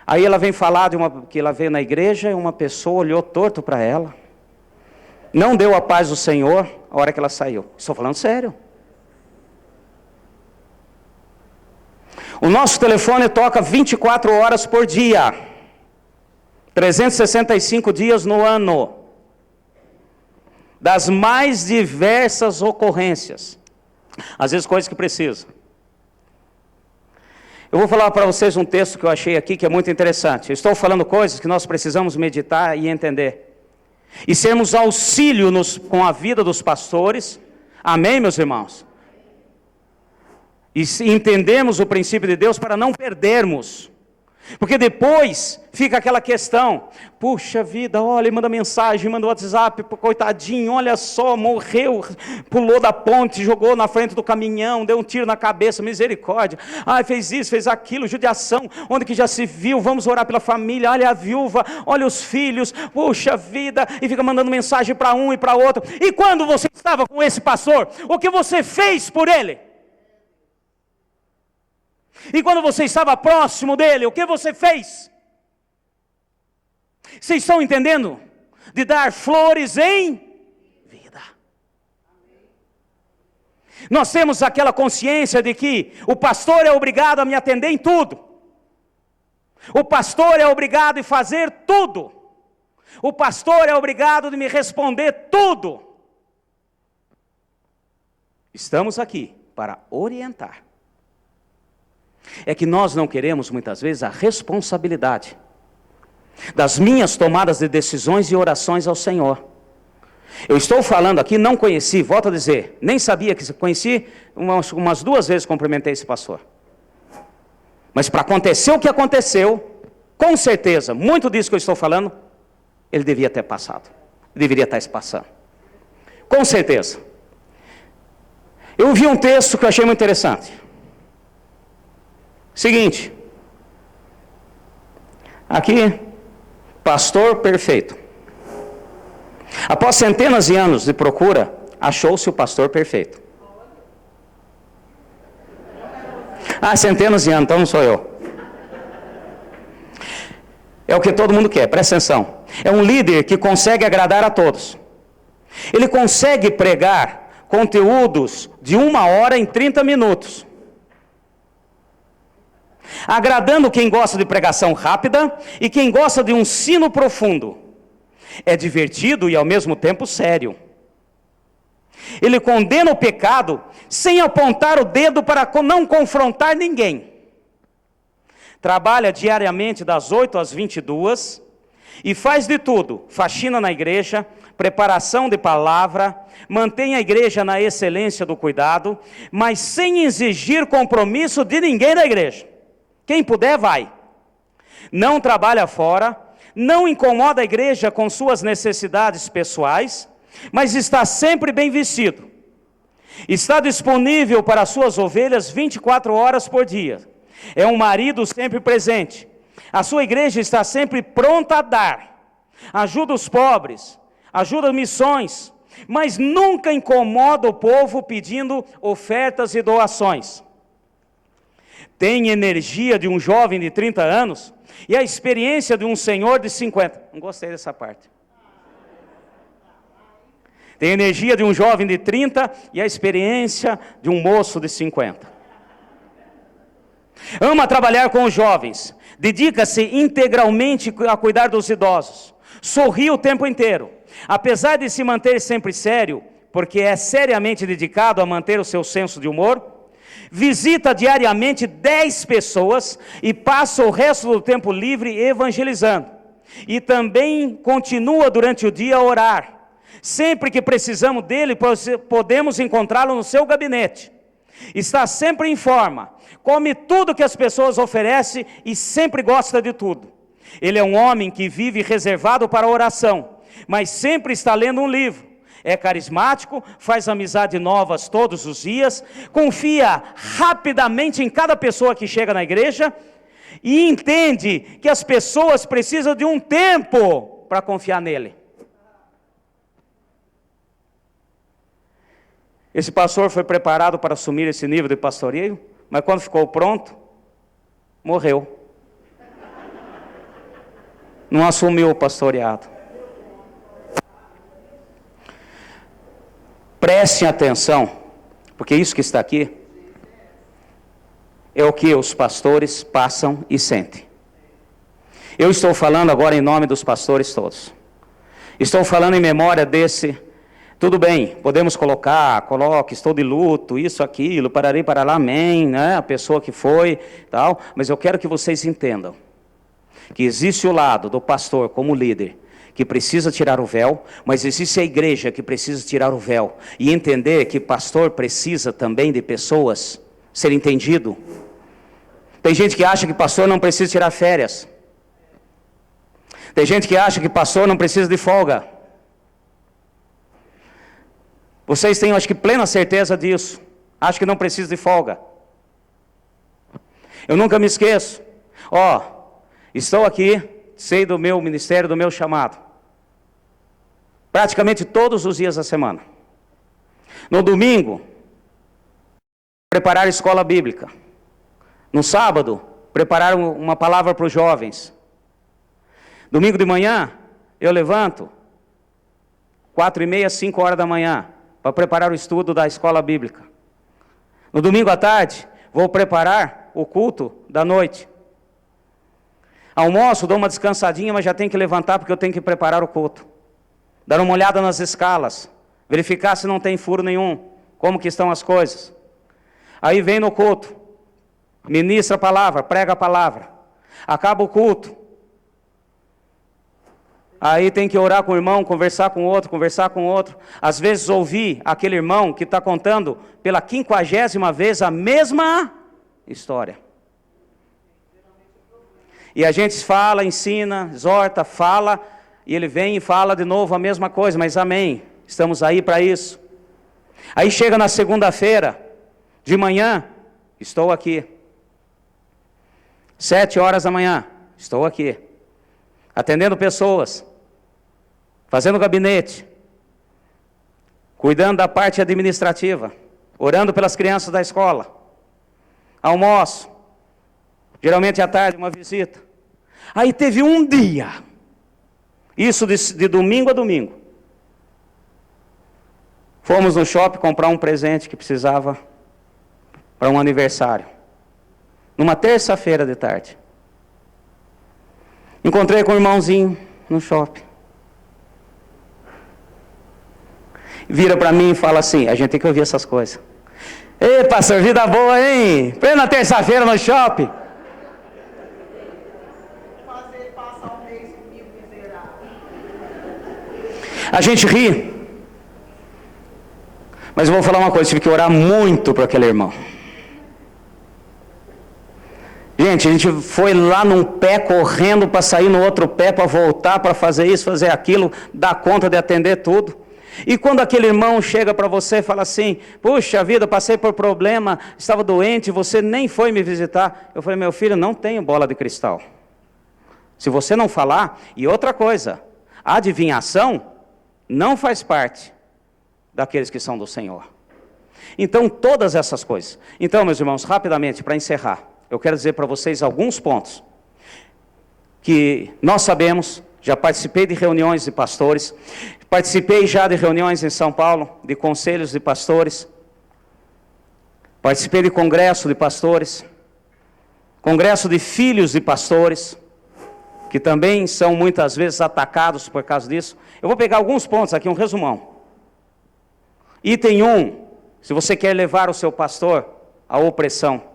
Aí ela vem falar que ela veio na igreja e uma pessoa olhou torto para ela. Não deu a paz do Senhor a hora que ela saiu. Estou falando sério. O nosso telefone toca 24 horas por dia. 365 dias no ano. Das mais diversas ocorrências. Às vezes coisas que precisam. Eu vou falar para vocês um texto que eu achei aqui que é muito interessante. Eu estou falando coisas que nós precisamos meditar e entender. E sermos auxílio com a vida dos pastores. Amém, meus irmãos? E entendemos o princípio de Deus para não perdermos. Porque depois fica aquela questão, puxa vida, olha, manda mensagem, manda WhatsApp, coitadinho, olha só, morreu, pulou da ponte, jogou na frente do caminhão, deu um tiro na cabeça, misericórdia, fez isso, fez aquilo, judiação, onde que já se viu, vamos orar pela família, olha a viúva, olha os filhos, puxa vida, e fica mandando mensagem para um e para outro. E quando você estava com esse pastor, o que você fez por ele? E quando você estava próximo dele, o que você fez? Vocês estão entendendo? De dar flores em vida. Nós temos aquela consciência de que o pastor é obrigado a me atender em tudo. O pastor é obrigado a fazer tudo. O pastor é obrigado a me responder tudo. Estamos aqui para orientar. É que nós não queremos muitas vezes a responsabilidade das minhas tomadas de decisões e orações ao Senhor. Eu estou falando aqui, não conheci, volto a dizer, nem sabia que conheci, umas 2 vezes cumprimentei esse pastor. Mas para acontecer o que aconteceu, com certeza, muito disso que eu estou falando, ele devia ter passado. Deveria estar se passando. Com certeza. Eu vi um texto que eu achei muito interessante. Seguinte. Aqui, pastor perfeito. Após centenas de anos de procura, achou-se o pastor perfeito. Centenas de anos, então não sou eu. É o que todo mundo quer, presta atenção. É um líder que consegue agradar a todos. Ele consegue pregar conteúdos de 1 hora em 30 minutos. Agradando quem gosta de pregação rápida e quem gosta de um ensino profundo. É divertido e ao mesmo tempo sério. Ele condena o pecado sem apontar o dedo para não confrontar ninguém. Trabalha diariamente das 8 às 22 e faz de tudo, faxina na igreja, preparação de palavra, mantém a igreja na excelência do cuidado, mas sem exigir compromisso de ninguém da igreja. Quem puder, vai. Não trabalha fora, não incomoda a igreja com suas necessidades pessoais, mas está sempre bem vestido. Está disponível para suas ovelhas 24 horas por dia. É um marido sempre presente. A sua igreja está sempre pronta a dar. Ajuda os pobres, ajuda missões, mas nunca incomoda o povo pedindo ofertas e doações. Tem energia de um jovem de 30 anos e a experiência de um senhor de 50. Não gostei dessa parte. Tem energia de um jovem de 30 e a experiência de um moço de 50. Ama trabalhar com os jovens, dedica-se integralmente a cuidar dos idosos, sorri o tempo inteiro, apesar de se manter sempre sério, porque é seriamente dedicado a manter o seu senso de humor, visita diariamente 10 pessoas e passa o resto do tempo livre evangelizando, e também continua durante o dia a orar. Sempre que precisamos dele, podemos encontrá-lo no seu gabinete. Está sempre em forma, come tudo que as pessoas oferecem e sempre gosta de tudo. Ele é um homem que vive reservado para a oração, mas sempre está lendo um livro. É carismático, faz amizades novas todos os dias, confia rapidamente em cada pessoa que chega na igreja e entende que as pessoas precisam de um tempo para confiar nele. Esse pastor foi preparado para assumir esse nível de pastoreio, mas quando ficou pronto, morreu. Não assumiu o pastoreado. Prestem atenção, porque isso que está aqui é o que os pastores passam e sentem. Eu estou falando agora em nome dos pastores todos. Estou falando em memória desse. Tudo bem, podemos coloque, estou de luto, isso, aquilo, pararei, parará, amém, né? A pessoa que foi, tal. Mas eu quero que vocês entendam que existe o lado do pastor como líder, que precisa tirar o véu, mas existe a igreja que precisa tirar o véu, e entender que pastor precisa também de pessoas, ser entendido. Tem gente que acha que pastor não precisa tirar férias. Tem gente que acha que pastor não precisa de folga. Vocês têm, acho que, plena certeza disso. Acho que não precisa de folga. Eu nunca me esqueço. Estou aqui, sei do meu ministério, do meu chamado. Praticamente todos os dias da semana. No domingo, preparar a escola bíblica. No sábado, preparar uma palavra para os jovens. Domingo de manhã, eu levanto, 4h30, 5 horas da manhã, para preparar o estudo da escola bíblica. No domingo à tarde, vou preparar o culto da noite. Almoço, dou uma descansadinha, mas já tenho que levantar porque eu tenho que preparar o culto. Dar uma olhada nas escalas, verificar se não tem furo nenhum, como que estão as coisas. Aí vem no culto, ministra a palavra, prega a palavra. Acaba o culto. Aí tem que orar com o irmão, conversar com o outro, conversar com o outro. Às vezes ouvir aquele irmão que está contando pela 50ª vez a mesma história. E a gente fala, ensina, exorta, fala, e ele vem e fala de novo a mesma coisa, mas amém, estamos aí para isso. Aí chega na segunda-feira, de manhã, estou aqui. 7h da manhã, estou aqui. Atendendo pessoas, fazendo gabinete, cuidando da parte administrativa, orando pelas crianças da escola, almoço, geralmente à tarde uma visita. Aí teve um dia, isso de domingo a domingo, fomos no shopping comprar um presente que precisava para um aniversário, numa terça-feira de tarde. Encontrei com o irmãozinho no shopping. Vira para mim e fala assim, a gente tem que ouvir essas coisas. Ei, pastor, vida boa, hein? Plena terça-feira no shopping. Fazer passar um mês comigo miserável. A gente ri. Mas eu vou falar uma coisa, tive que orar muito para aquele irmão. Gente, a gente foi lá num pé correndo para sair no outro pé, para voltar, para fazer isso, fazer aquilo, dar conta de atender tudo. E quando aquele irmão chega para você e fala assim, puxa vida, passei por problema, estava doente, você nem foi me visitar. Eu falei, meu filho, não tenho bola de cristal. Se você não falar, e outra coisa, a adivinhação não faz parte daqueles que são do Senhor. Então, todas essas coisas. Então, meus irmãos, rapidamente, para encerrar, eu quero dizer para vocês alguns pontos que nós sabemos, já participei de reuniões de pastores, participei já de reuniões em São Paulo, de conselhos de pastores, participei de congresso de pastores, congresso de filhos de pastores, que também são muitas vezes atacados por causa disso. Eu vou pegar alguns pontos aqui, um resumão. Item 1, se você quer levar o seu pastor à opressão,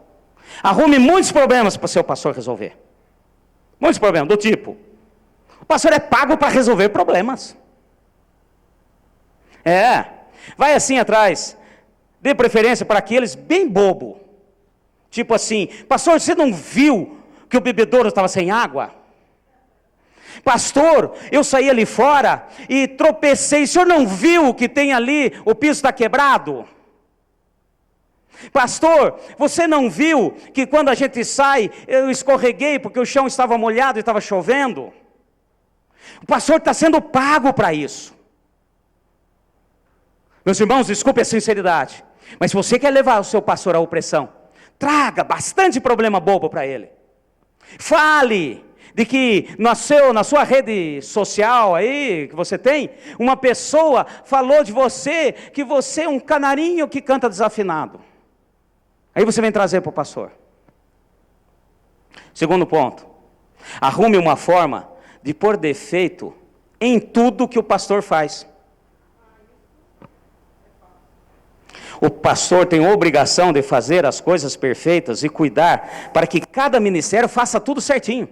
arrume muitos problemas para o seu pastor resolver. Muitos problemas, do tipo, o pastor é pago para resolver problemas. Vai assim atrás, dê preferência para aqueles bem bobo. Tipo assim, pastor, você não viu que o bebedouro estava sem água? Pastor, eu saí ali fora e tropecei, o senhor não viu que tem ali, o piso está quebrado? Pastor, você não viu que quando a gente sai, eu escorreguei porque o chão estava molhado e estava chovendo? O pastor está sendo pago para isso. Meus irmãos, desculpe a sinceridade, mas se você quer levar o seu pastor à opressão, traga bastante problema bobo para ele. Fale de que na sua rede social aí, que você tem, uma pessoa falou de você, que você é um canarinho que canta desafinado. Aí você vem trazer para o pastor. Segundo ponto, arrume uma forma de pôr defeito em tudo que o pastor faz. O pastor tem a obrigação de fazer as coisas perfeitas e cuidar para que cada ministério faça tudo certinho.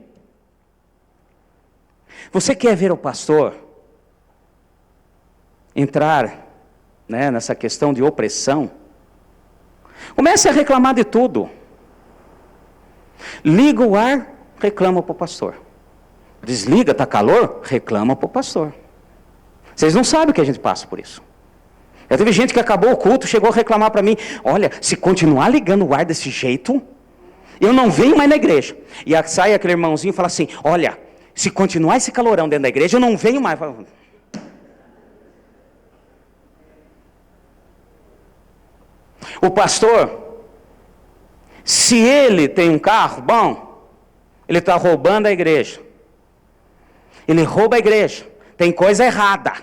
Você quer ver o pastor entrar, nessa questão de opressão? Comece a reclamar de tudo. Liga o ar, reclama para o pastor. Desliga, está calor, reclama para o pastor. Vocês não sabem o que a gente passa por isso. Já teve gente que acabou o culto, chegou a reclamar para mim, olha, se continuar ligando o ar desse jeito, eu não venho mais na igreja. E sai aquele irmãozinho e fala assim, olha, se continuar esse calorão dentro da igreja, eu não venho mais. O pastor, se ele tem um carro bom, ele está roubando a igreja. Ele rouba a igreja. Tem coisa errada.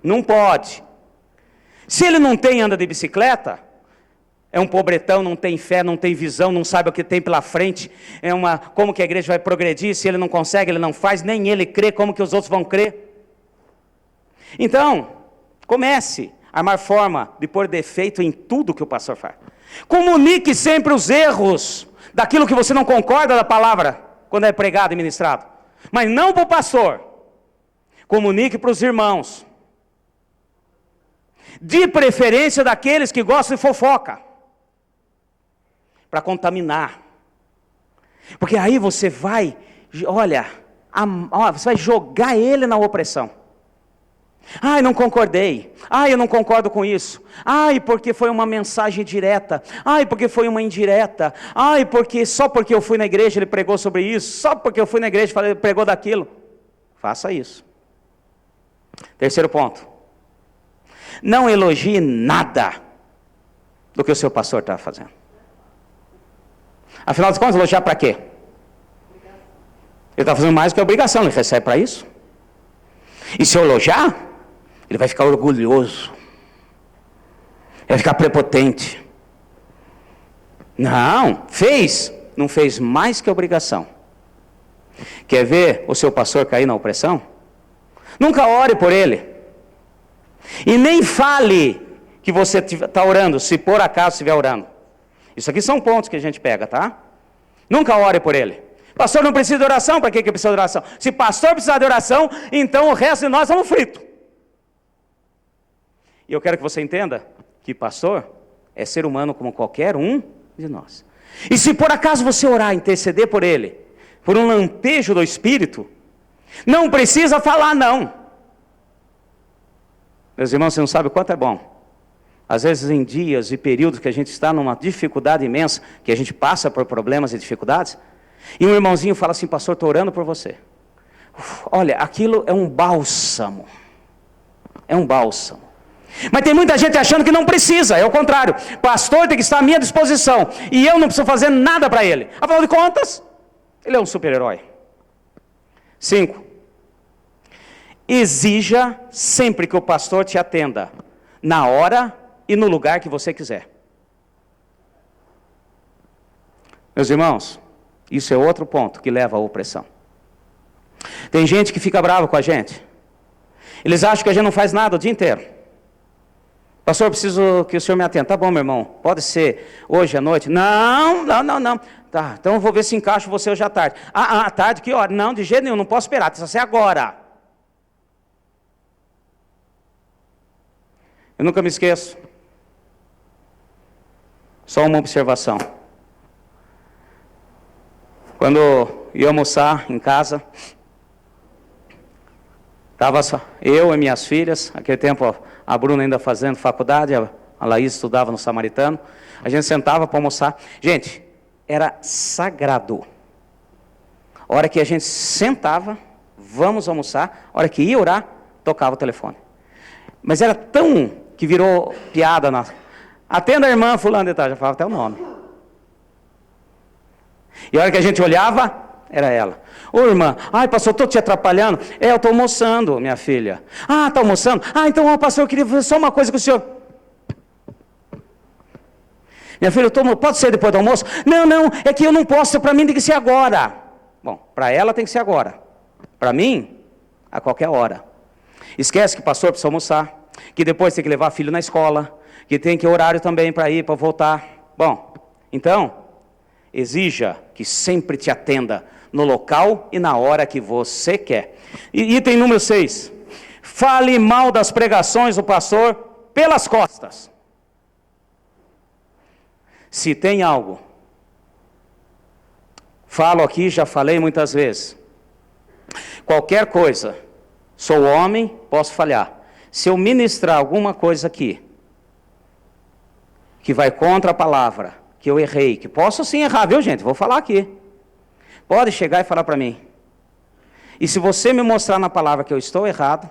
Não pode. Se ele não tem, anda de bicicleta, é um pobretão, não tem fé, não tem visão, não sabe o que tem pela frente, como que a igreja vai progredir, se ele não consegue, ele não faz, nem ele crê, como que os outros vão crer? Então, comece a armar forma de pôr defeito em tudo que o pastor faz. Comunique sempre os erros daquilo que você não concorda da palavra, quando é pregado e ministrado, mas não para o pastor. Comunique para os irmãos. De preferência daqueles que gostam de fofoca. Para contaminar. Porque aí você vai, você vai jogar ele na opressão. Ai, não concordei. Ai, eu não concordo com isso. Ai, porque foi uma mensagem direta. Ai, porque foi uma indireta. Ai, só porque eu fui na igreja ele pregou sobre isso. Só porque eu fui na igreja ele pregou daquilo. Faça isso. Terceiro ponto. Não elogie nada do que o seu pastor está fazendo. Afinal de contas, elogiar para quê? Ele está fazendo mais do que a obrigação, ele recebe para isso. E se eu elogiar, ele vai ficar orgulhoso. Ele vai ficar prepotente. Não fez mais que a obrigação. Quer ver o seu pastor cair na opressão? Nunca ore por ele. E nem fale que você está orando, se por acaso estiver orando. Isso aqui são pontos que a gente pega, tá? Nunca ore por ele. Pastor não precisa de oração, para que precisa de oração? Se pastor precisar de oração, então o resto de nós estamos fritos. E eu quero que você entenda que pastor é ser humano como qualquer um de nós. E se por acaso você orar, interceder por ele, por um lampejo do Espírito, não precisa falar não. Meus irmãos, você não sabe o quanto é bom. Às vezes em dias e períodos que a gente está numa dificuldade imensa, que a gente passa por problemas e dificuldades, e um irmãozinho fala assim, pastor, estou orando por você. Olha, aquilo é um bálsamo. É um bálsamo. Mas tem muita gente achando que não precisa, é o contrário. Pastor tem que estar à minha disposição, e eu não preciso fazer nada para ele. Afinal de contas, ele é um super-herói. 5. Exija sempre que o pastor te atenda, na hora e no lugar que você quiser. Meus irmãos, isso é outro ponto que leva à opressão. Tem gente que fica brava com a gente. Eles acham que a gente não faz nada o dia inteiro. Pastor, eu preciso que o senhor me atenda. Tá bom, meu irmão, pode ser hoje à noite? Não. Tá, então eu vou ver se encaixo você hoje à tarde. À tarde, que hora? Não, de jeito nenhum, não posso esperar, precisa ser agora. Eu nunca me esqueço. Só uma observação. Quando ia almoçar em casa, estava eu e minhas filhas, naquele tempo a Bruna ainda fazendo faculdade, a Laís estudava no Samaritano, a gente sentava para almoçar. Gente, era sagrado. A hora que a gente sentava, vamos almoçar, a hora que ia orar, tocava o telefone. Mas era tão que virou piada. Atenda a irmã fulano de tal, já falava até o nome. E a hora que a gente olhava, era ela. Ô irmã, ai pastor, estou te atrapalhando? Eu estou almoçando, minha filha. Está almoçando? Então, pastor, eu queria fazer só uma coisa com o senhor. Minha filha, pode ser depois do almoço? Não, é que eu não posso, para mim tem que ser agora. Bom, para ela tem que ser agora. Para mim, a qualquer hora. Esquece que o pastor precisa almoçar, que depois tem que levar filho na escola, que tem que horário também para ir, para voltar. Bom, então, exija que sempre te atenda no local e na hora que você quer. E item número 6. Fale mal das pregações do pastor pelas costas. Se tem algo, falo aqui, já falei muitas vezes, qualquer coisa, sou homem, posso falhar. Se eu ministrar alguma coisa aqui, que vai contra a palavra, que eu errei, que posso sim errar, viu gente? Vou falar aqui. Pode chegar e falar para mim. E se você me mostrar na palavra que eu estou errado,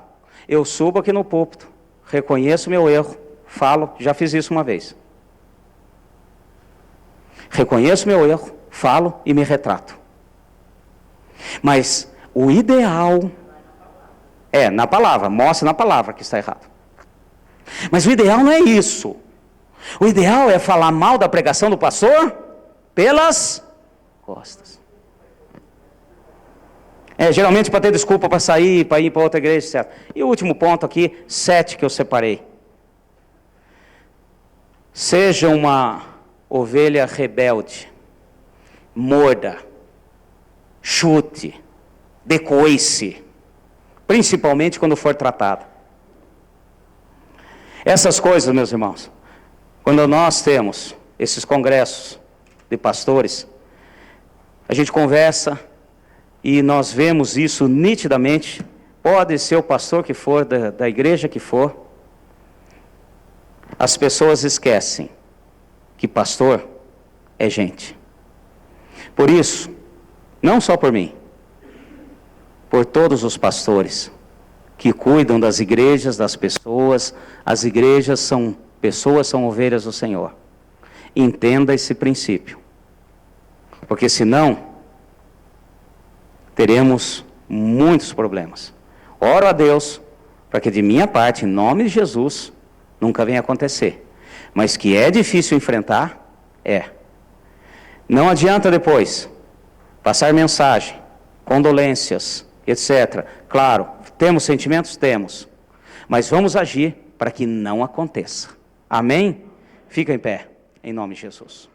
eu subo aqui no púlpito, reconheço meu erro, falo, já fiz isso uma vez. Reconheço meu erro, falo e me retrato. Mas o ideal é na palavra, mostre na palavra que está errado. Mas o ideal não é isso. O ideal é falar mal da pregação do pastor pelas costas. Geralmente para ter desculpa para sair, para ir para outra igreja, etc. E o último ponto aqui, 7 que eu separei. Seja uma ovelha rebelde, morda, chute, decoice, principalmente quando for tratada. Essas coisas, meus irmãos, quando nós temos esses congressos de pastores, a gente conversa e nós vemos isso nitidamente. Pode ser o pastor que for, da igreja que for. As pessoas esquecem que pastor é gente. Por isso, não só por mim, por todos os pastores que cuidam das igrejas, das pessoas. As igrejas são pessoas, são ovelhas do Senhor. Entenda esse princípio, porque senão teremos muitos problemas. Oro a Deus para que de minha parte, em nome de Jesus, nunca venha acontecer. Mas que é difícil enfrentar, é. Não adianta depois passar mensagem, condolências, etc. Claro, temos sentimentos? Temos. Mas vamos agir para que não aconteça. Amém? Fica em pé, em nome de Jesus.